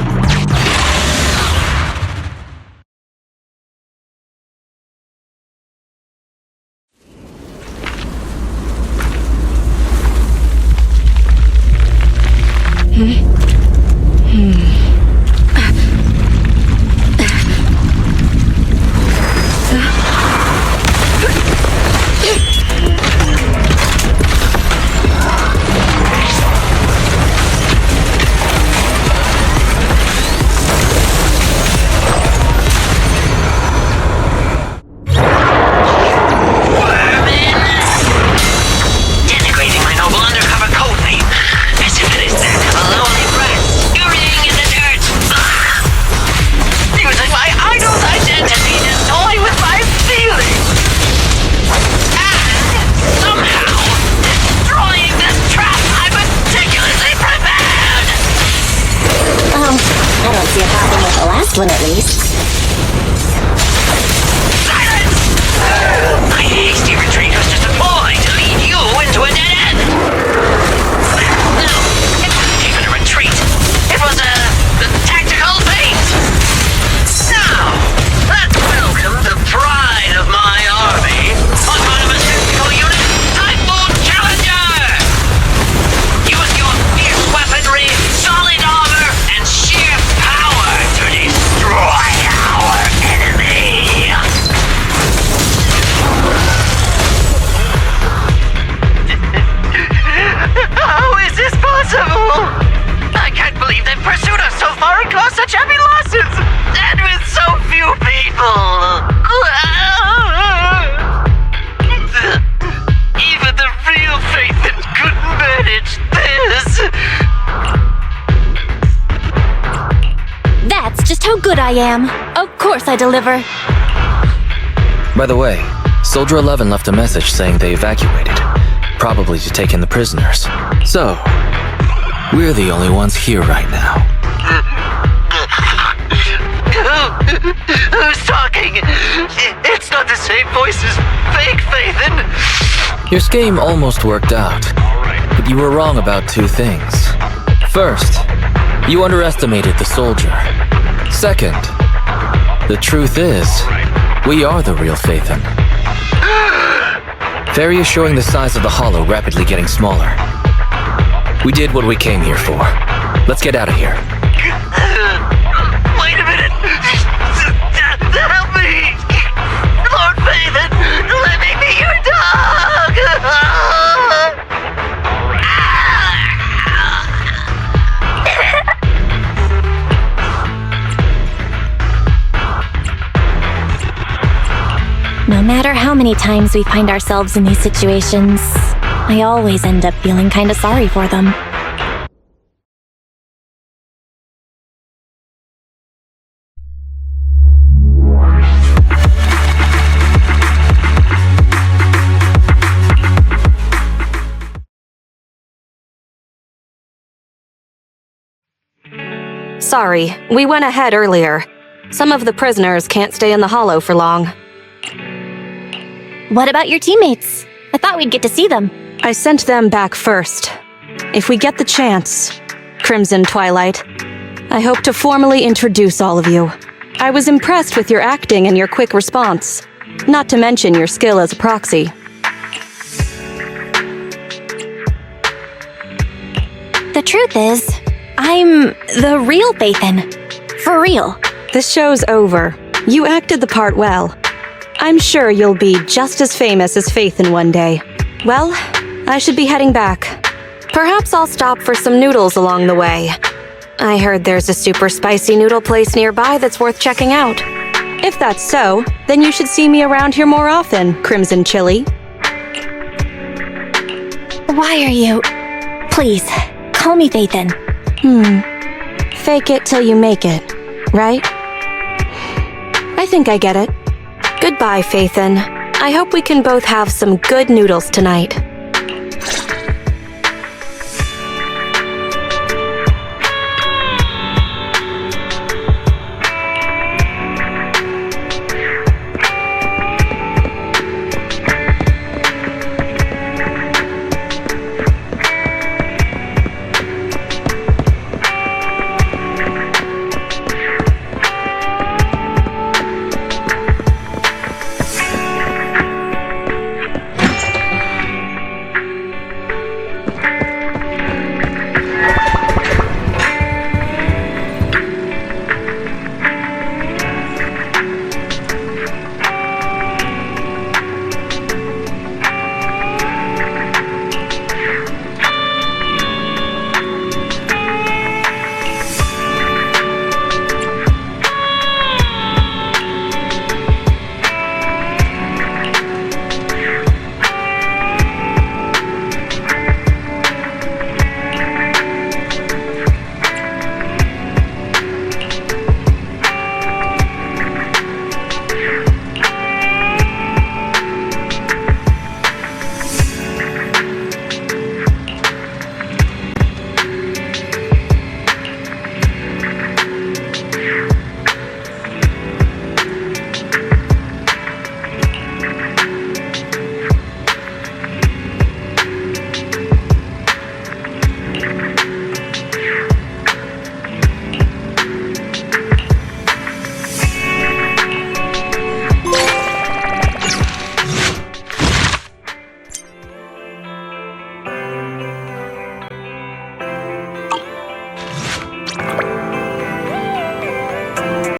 One at least. Silence! My hasty retreat was just a ploy to lead you into a dead end! No, it wasn't even a retreat. It was a tactical feint! Now, let's welcome the pride of my army, autonomous tactical unit, Typhoon Challenger! Use your fierce weaponry, solid armor, and sheer power to destroy our enemy! How is this possible? I can't believe they've pursued us so far and caused such heavy losses! And with so few people! Even the real Faithin couldn't manage this! That's just how good I am. Of course I deliver. By the way, Soldier 11 left a message saying they evacuated, probably to take in the prisoners. So, we're the only ones here right now. Who's talking? It's not the same voice as fake Faithin! Your scheme almost worked out, but you were wrong about two things. First, you underestimated the soldier. Second, the truth is, we are the real Faithin. Fairy is showing the size of the hollow rapidly getting smaller. We did what we came here for. Let's get out of here. Wait a minute! Help me! Lord Faithin, let me be your dog! No matter how many times we find ourselves in these situations, I always end up feeling kinda sorry for them. Sorry, we went ahead earlier. Some of the prisoners can't stay in the hollow for long. What about your teammates? I thought we'd get to see them. I sent them back first. If we get the chance, Crimson Twilight, I hope to formally introduce all of you. I was impressed with your acting and your quick response, not to mention your skill as a proxy. The truth is, I'm the real Faithin. For real. The show's over. You acted the part well. I'm sure you'll be just as famous as Faithin one day. Well, I should be heading back. Perhaps I'll stop for some noodles along the way. I heard there's a super spicy noodle place nearby that's worth checking out. If that's so, then you should see me around here more often, Crimson Chili. Why are you... Please, call me Phaethon. Fake it till you make it, right? I think I get it. Goodbye, Phaethon. I hope we can both have some good noodles tonight.